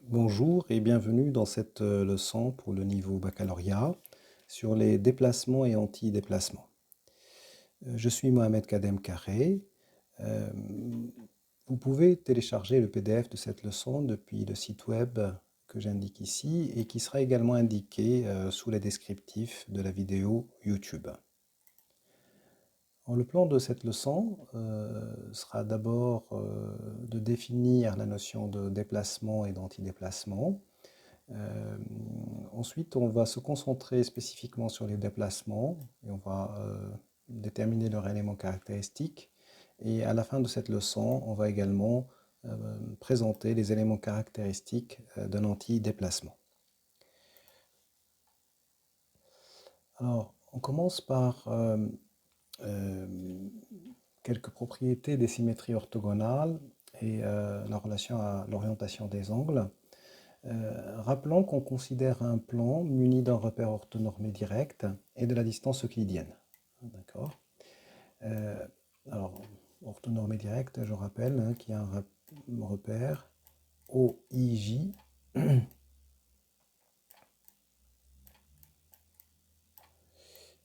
Bonjour et bienvenue dans cette leçon pour le niveau baccalauréat sur les déplacements et anti-déplacements. Je suis Mohamed Kadem Karé. Euh, Vous pouvez télécharger le PDF de cette leçon depuis le site web que j'indique ici et qui sera également indiqué sous les descriptifs de la vidéo YouTube. Alors, le plan de cette leçon sera d'abord de définir la notion de déplacement et d'antidéplacement. Ensuite, on va se concentrer spécifiquement sur les déplacements et on va déterminer leurs éléments caractéristiques. Et à la fin de cette leçon, on va également présenter les éléments caractéristiques d'un anti-déplacement. Alors, on commence par quelques propriétés des symétries orthogonales et la relation à l'orientation des angles. Rappelons qu'on considère un plan muni d'un repère orthonormé direct et de la distance euclidienne. D'accord. Euh, alors, orthonormé direct, je rappelle qu'il y a un repère OIJ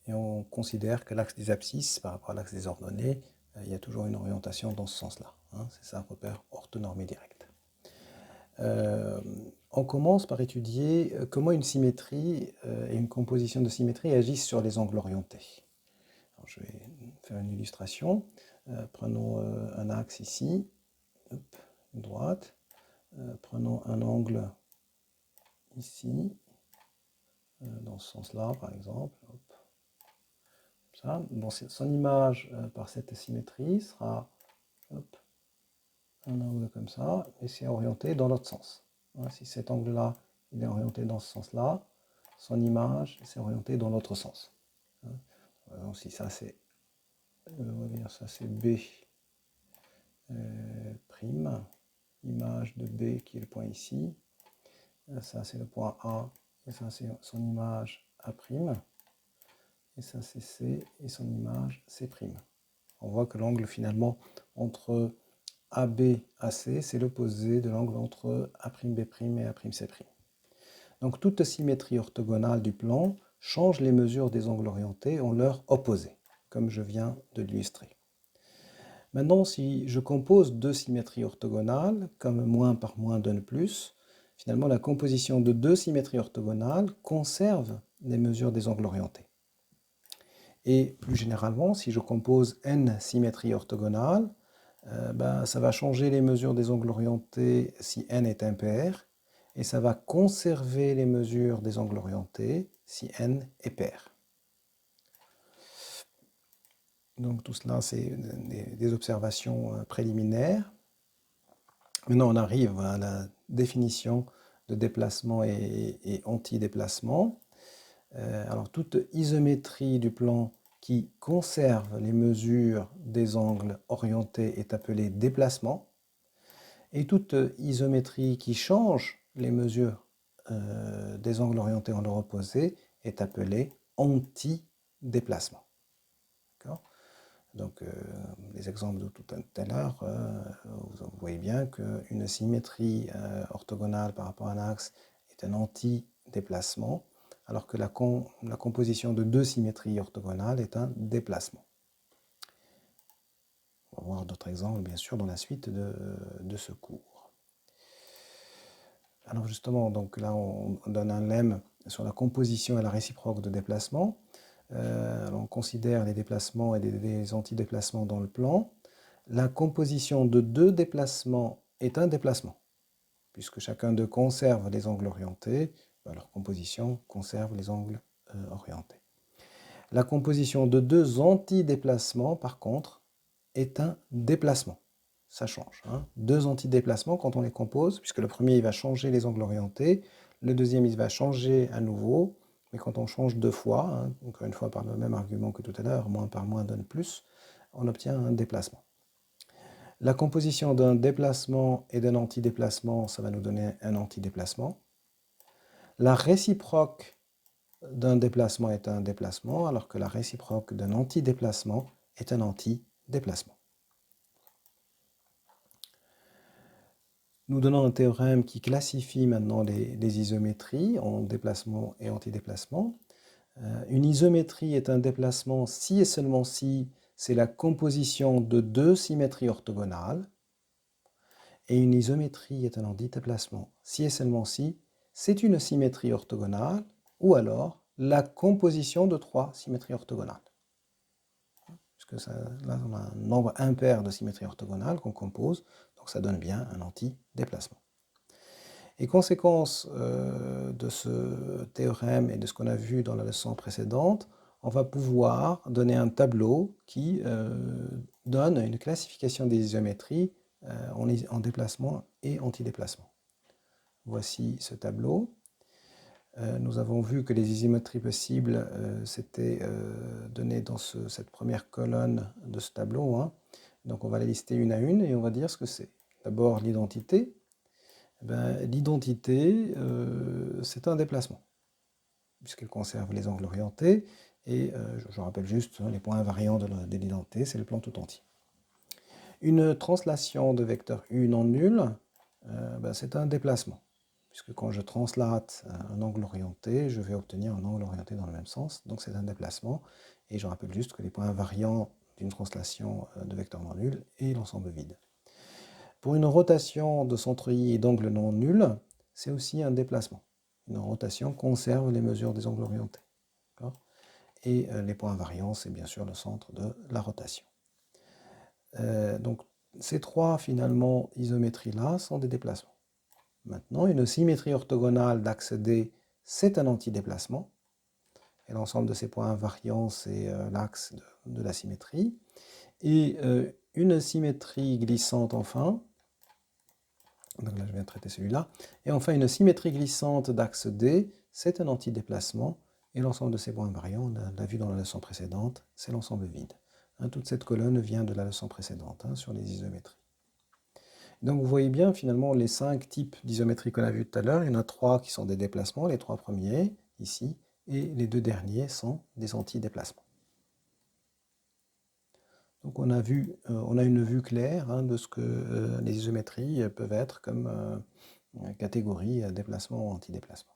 et on considère que l'axe des abscisses par rapport à l'axe des ordonnées, il y a toujours une orientation dans ce sens-là. C'est ça un repère orthonormé direct. On commence par étudier comment une symétrie et une composition de symétrie agissent sur les angles orientés. Alors, je vais faire une illustration. Prenons un axe ici, hop, une droite. Prenons un angle ici, dans ce sens-là par exemple. Hop, ça. Bon, son image par cette symétrie sera hop, un angle comme ça, et c'est orienté dans l'autre sens. Si cet angle-là il est orienté dans ce sens-là, son image c'est orienté dans l'autre sens. Donc, si ça c'est, on va dire ça c'est B prime, image de B qui est le point ici, ça c'est le point A, et ça c'est son image A prime, et ça c'est C, et son image C prime. On voit que l'angle finalement entre AB et AC, c'est l'opposé de l'angle entre A'B' et A'C'. Donc toute symétrie orthogonale du plan change les mesures des angles orientés en leur opposé, comme je viens de l'illustrer. Maintenant, si je compose deux symétries orthogonales, comme moins par moins donne plus, finalement la composition de deux symétries orthogonales conserve les mesures des angles orientés. Et plus généralement, si je compose n symétries orthogonales, ça va changer les mesures des angles orientés si n est impair, et ça va conserver les mesures des angles orientés si n est pair. Donc tout cela, c'est des observations préliminaires. Maintenant, on arrive à la définition de déplacement et anti-déplacement. Alors toute isométrie du plan qui conserve les mesures des angles orientés est appelée déplacement. Et toute isométrie qui change les mesures des angles orientés en leur opposé est appelée anti-déplacement. Donc, les exemples de tout à l'heure, vous voyez bien qu'une symétrie orthogonale par rapport à un axe est un anti-déplacement, alors que la composition de deux symétries orthogonales est un déplacement. On va voir d'autres exemples, bien sûr, dans la suite de ce cours. Alors justement, donc là, on donne un lemme sur la composition et la réciproque de déplacement. Alors on considère les déplacements et les antidéplacements dans le plan. La composition de deux déplacements est un déplacement, puisque chacun d'eux conserve les angles orientés, leur composition conserve les angles orientés. La composition de deux antidéplacements, par contre, est un déplacement. Ça change. Deux antidéplacements, quand on les compose, puisque le premier il va changer les angles orientés, le deuxième il va changer à nouveau, mais quand on change deux fois, encore une fois par le même argument que tout à l'heure, moins par moins donne plus, on obtient un déplacement. La composition d'un déplacement et d'un antidéplacement, ça va nous donner un antidéplacement. La réciproque d'un déplacement est un déplacement, alors que la réciproque d'un antidéplacement est un antidéplacement. nous donnons un théorème qui classifie maintenant les isométries en déplacement et antidéplacement. Une isométrie est un déplacement si et seulement si c'est la composition de deux symétries orthogonales. Et une isométrie est un antidéplacement si et seulement si c'est une symétrie orthogonale ou alors la composition de trois symétries orthogonales. Puisque là, on a un nombre impair de symétries orthogonales qu'on compose, donc ça donne bien un antidéplacement. Et conséquence de ce théorème et de ce qu'on a vu dans la leçon précédente, on va pouvoir donner un tableau qui donne une classification des isométries en déplacement et antidéplacement. Voici ce tableau. Nous avons vu que les isométries possibles s'étaient données dans cette première colonne de ce tableau. Hein. Donc on va les lister une à une et on va dire ce que c'est. D'abord l'identité. L'identité, c'est un déplacement, puisqu'elle conserve les angles orientés. Et je rappelle juste les points invariants de l'identité, c'est le plan tout entier. Une translation de vecteur U non nul, c'est un déplacement. Puisque quand je translate un angle orienté, je vais obtenir un angle orienté dans le même sens, donc c'est un déplacement. Et je rappelle juste que les points invariants d'une translation de vecteur non nul est l'ensemble vide. Pour une rotation de centre I et d'angle non nul, c'est aussi un déplacement. Une rotation conserve les mesures des angles orientés. Et les points invariants, c'est bien sûr le centre de la rotation. Donc ces trois finalement isométries-là sont des déplacements. Maintenant, une symétrie orthogonale d'axe D, c'est un antidéplacement. Et l'ensemble de ces points invariants, c'est l'axe de la symétrie. Et une symétrie glissante, enfin. Donc là, je viens de traiter celui-là. Et enfin, une symétrie glissante d'axe D, c'est un antidéplacement. Et l'ensemble de ces points invariants, on l'a vu dans la leçon précédente, c'est l'ensemble vide. Hein, toute cette colonne vient de la leçon précédente sur les isométries. Donc vous voyez bien finalement les 5 types d'isométrie qu'on a vus tout à l'heure. Il y en a 3 qui sont des déplacements, les 3 premiers ici, et les 2 derniers sont des antidéplacements. Donc on a une vue claire de ce que les isométries peuvent être comme catégorie déplacement ou antidéplacement.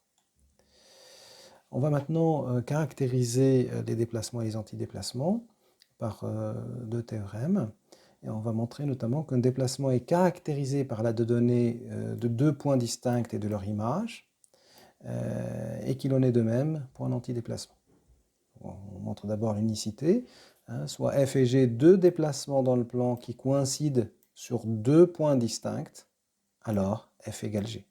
On va maintenant caractériser les déplacements et les antidéplacements par 2 théorèmes. Et on va montrer notamment qu'un déplacement est caractérisé par la données de 2 points distincts et de leur image, et qu'il en est de même pour un antidéplacement. On montre d'abord l'unicité, soit f et g, 2 déplacements dans le plan qui coïncident sur 2 points distincts, alors f égale g.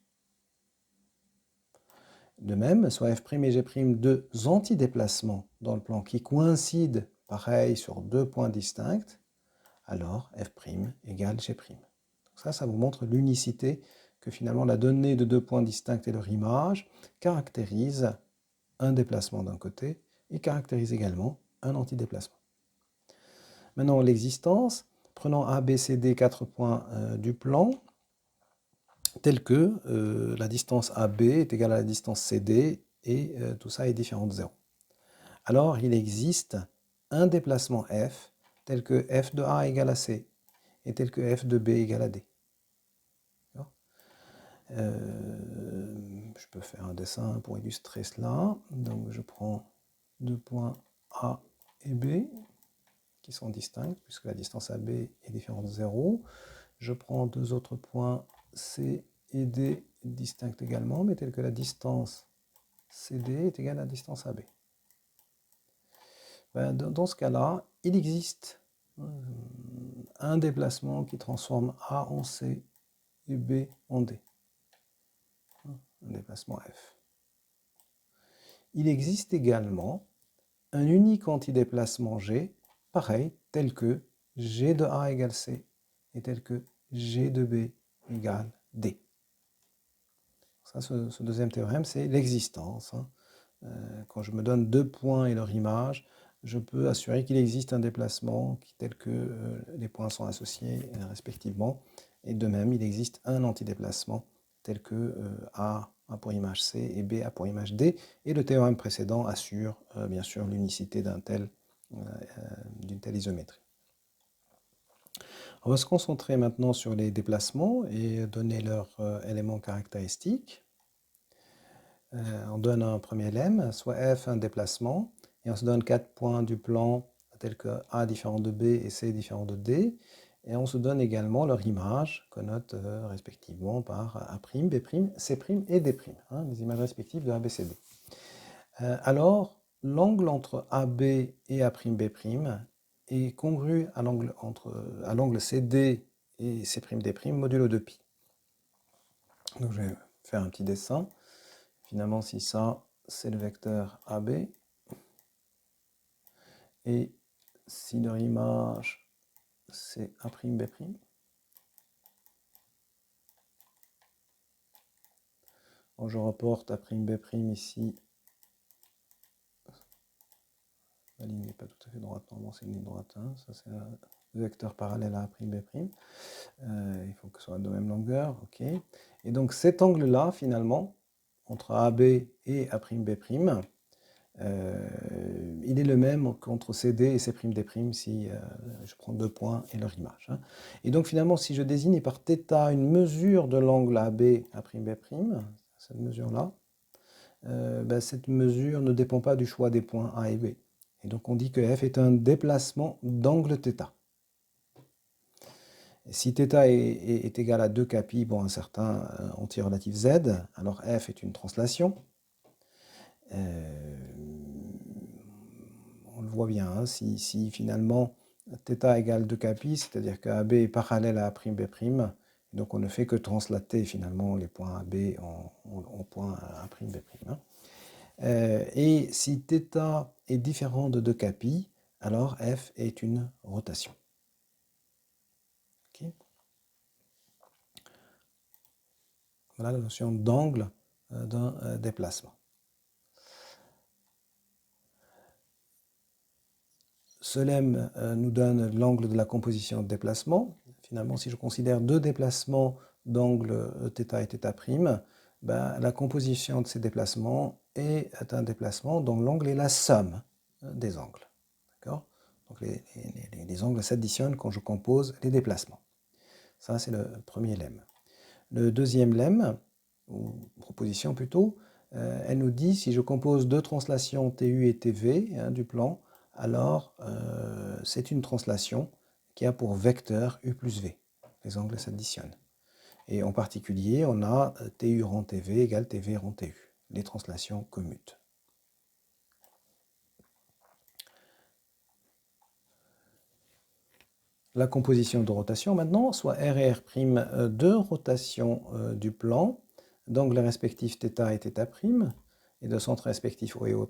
De même, soit f' et g', 2 antidéplacements dans le plan qui coïncident, pareil, sur 2 points distincts, alors f' égale g'. Donc ça vous montre l'unicité que finalement la donnée de 2 points distincts et leur image caractérise un déplacement d'un côté et caractérise également un antidéplacement. Maintenant, l'existence, prenons A, B, C, D, 4 points du plan, tel que la distance AB est égale à la distance CD et tout ça est différent de 0. Alors, il existe un déplacement f tel que f de A égale à C et tel que f de B égale à D. Je peux faire un dessin pour illustrer cela. Donc, je prends 2 points A et B qui sont distincts puisque la distance AB est différente de 0. Je prends 2 autres points C et D distincts également, mais tels que la distance CD est égale à la distance AB. Dans ce cas-là, il existe un déplacement qui transforme A en C et B en D. Un déplacement F. Il existe également un unique antidéplacement G, pareil, tel que G de A égale C et tel que G de B égale D. Ça, ce deuxième théorème, c'est l'existence. Quand je me donne 2 points et leur image, je peux assurer qu'il existe un déplacement tel que les points sont associés respectivement. Et de même, il existe un antidéplacement tel que A a pour image C et B a pour image D. Et le théorème précédent assure bien sûr l'unicité d'une telle isométrie. On va se concentrer maintenant sur les déplacements et donner leurs éléments caractéristiques. On donne un premier lemme, soit f un déplacement, et on se donne 4 points du plan tels que A différent de B et C différent de D. Et on se donne également leur image, qu'on note respectivement par A', B', C' et D', hein, les images respectives de A, B, C, D. Alors, l'angle entre AB et A'B' est congru à l'angle CD et C'D' modulo 2π. Donc je vais faire un petit dessin. Finalement, si ça, c'est le vecteur AB, et si leur image, c'est A'B', bon, je reporte A'B' ici. La ligne n'est pas tout à fait droite, normalement c'est une ligne droite, hein. Ça c'est un vecteur parallèle à A'B'. Il faut que ce soit de même longueur, ok. Et donc cet angle-là, finalement, entre AB et A'B', il est le même qu'entre CD et C'D' si je prends 2 points et leur image, hein. Et donc finalement, si je désigne par θ une mesure de l'angle AB A'B', cette mesure-là, cette mesure ne dépend pas du choix des points A et B. Et donc on dit que f est un déplacement d'angle θ. Si θ est égal à 2κπ, bon, un certain anti-relatif z, alors f est une translation. On le voit bien, hein, si finalement θ égale 2κπ, c'est-à-dire qu'AB est parallèle à A'B', donc on ne fait que translater finalement les points AB en points A'B'. Hein. Et si θ est différent de 2κπ, alors f est une rotation. Okay. Voilà la notion d'angle d'un déplacement. Ce lemme nous donne l'angle de la composition de déplacement. Finalement, si je considère deux déplacements d'angle θ et θ', la composition de ces déplacements est un déplacement dont l'angle est la somme des angles. Donc les angles s'additionnent quand je compose les déplacements. Ça, c'est le premier lemme. Le deuxième lemme, ou proposition plutôt, elle nous dit si je compose deux translations TU et TV du plan, alors c'est une translation qui a pour vecteur U plus V. Les angles s'additionnent. Et en particulier, on a TU rond TV égale TV rond TU. Les translations commutent. La composition de rotation maintenant, soit R et R', deux rotations du plan, d'angles respectifs θ et θ', et de centre respectif O et O'.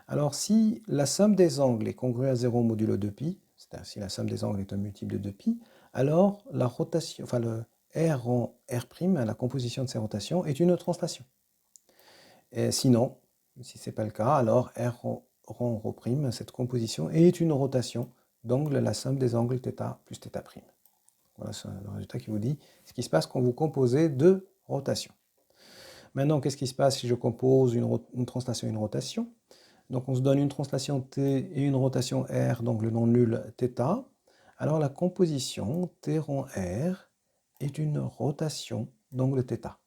Alors si la somme des angles est congrue à 0 modulo 2π, c'est-à-dire si la somme des angles est un multiple de 2π, alors la rotation, enfin le R rond R', la composition de ces rotations, est une translation. Et sinon, si ce n'est pas le cas, alors R rond Rho', cette composition est une rotation d'angle, la somme des angles θ plus θ'. Voilà le résultat qui vous dit ce qui se passe quand vous composez deux rotations. Maintenant, qu'est-ce qui se passe si je compose une translation et une rotation? Donc on se donne une translation T et une rotation R, donc le non nul θ. Alors la composition T rond R est une rotation d'angle θ.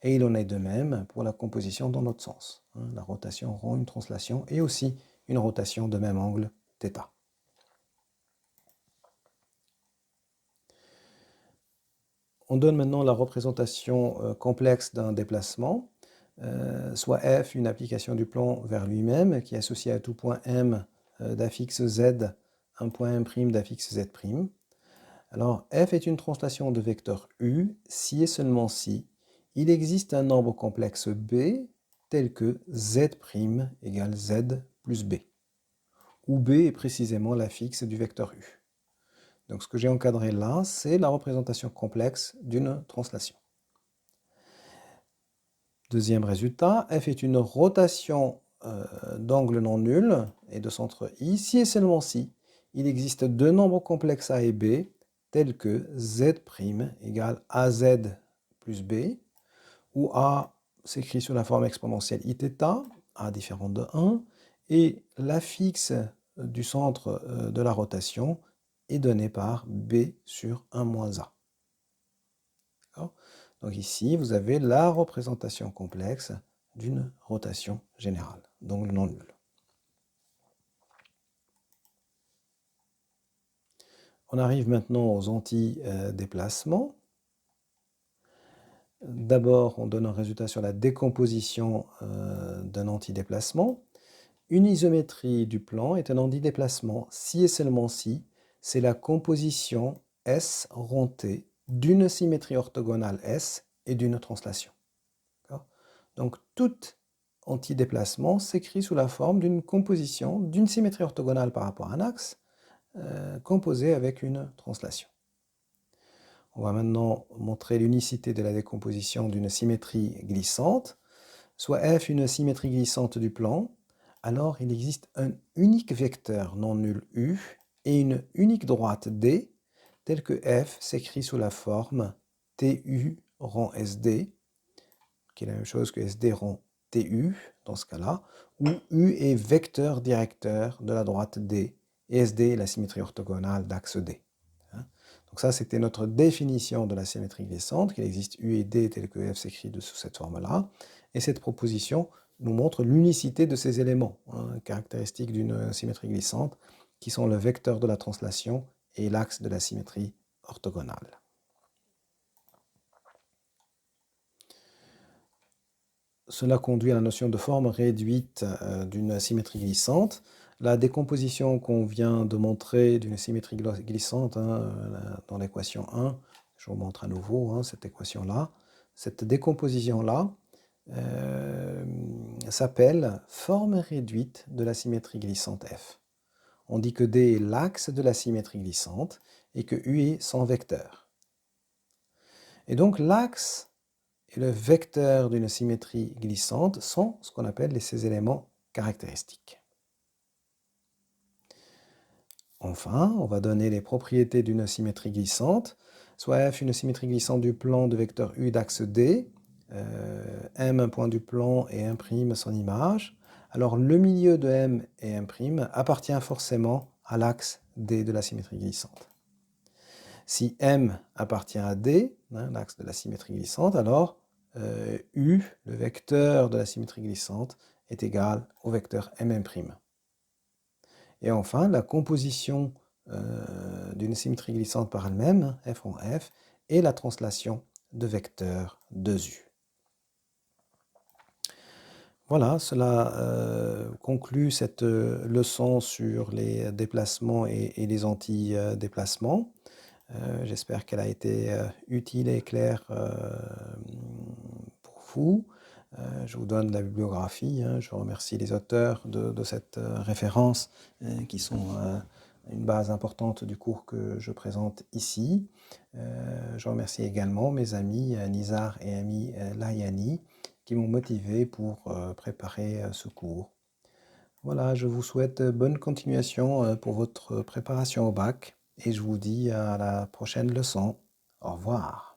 Et il en est de même pour la composition dans l'autre sens. La rotation rond une translation et aussi une rotation de même angle θ. On donne maintenant la représentation complexe d'un déplacement, soit f, une application du plan vers lui-même, qui est associée à tout point m d'affixe z, un point m' d'affixe z'. Alors f est une translation de vecteur u si et seulement si il existe un nombre complexe b tel que z' égale z plus b, où b est précisément l'affixe du vecteur u. Donc ce que j'ai encadré là, c'est la représentation complexe d'une translation. Deuxième résultat, f est une rotation d'angle non nul et de centre i si et seulement si il existe deux nombres complexes a et b tels que z' égale az plus b, où a s'écrit sous la forme exponentielle iθ, a différent de 1, et l'affixe du centre de la rotation est donné par B sur 1 moins A. Donc ici, vous avez la représentation complexe d'une rotation générale, donc le non nul. On arrive maintenant aux anti-déplacements. D'abord, on donne un résultat sur la décomposition d'un antidéplacement. Une isométrie du plan est un antidéplacement si et seulement si c'est la composition S rond T d'une symétrie orthogonale S et d'une translation. Donc, tout antidéplacement s'écrit sous la forme d'une composition d'une symétrie orthogonale par rapport à un axe composée avec une translation. On va maintenant montrer l'unicité de la décomposition d'une symétrie glissante. Soit f une symétrie glissante du plan, alors il existe un unique vecteur non nul U et une unique droite D, telle que f s'écrit sous la forme TU rond SD, qui est la même chose que SD rond TU dans ce cas-là, où U est vecteur directeur de la droite D et SD est la symétrie orthogonale d'axe D. Donc ça, c'était notre définition de la symétrie glissante, qu'il existe U et D tel que F s'écrit sous cette forme-là. Et cette proposition nous montre l'unicité de ces éléments caractéristiques d'une symétrie glissante, qui sont le vecteur de la translation et l'axe de la symétrie orthogonale. Cela conduit à la notion de forme réduite d'une symétrie glissante. La décomposition qu'on vient de montrer d'une symétrie glissante dans l'équation 1, je vous montre à nouveau cette équation-là. Cette décomposition-là s'appelle forme réduite de la symétrie glissante F. On dit que D est l'axe de la symétrie glissante et que U est son vecteur. Et donc l'axe et le vecteur d'une symétrie glissante sont ce qu'on appelle ces éléments caractéristiques. Enfin, on va donner les propriétés d'une symétrie glissante, soit F une symétrie glissante du plan de vecteur U d'axe D, M un point du plan et M' son image. Alors le milieu de M et M' appartient forcément à l'axe D de la symétrie glissante. Si M appartient à D, l'axe de la symétrie glissante, alors U, le vecteur de la symétrie glissante, est égal au vecteur MM'. Et enfin, la composition d'une symétrie glissante par elle-même, F en F, est la translation de vecteurs 2U. Voilà, cela conclut cette leçon sur les déplacements et les anti-déplacements. J'espère qu'elle a été utile et claire pour vous. Je vous donne la bibliographie. Je remercie les auteurs de cette référence qui sont une base importante du cours que je présente ici. Je remercie également mes amis Nizar et Ami Layani qui m'ont motivé pour préparer ce cours. Voilà, je vous souhaite bonne continuation pour votre préparation au bac et je vous dis à la prochaine leçon. Au revoir.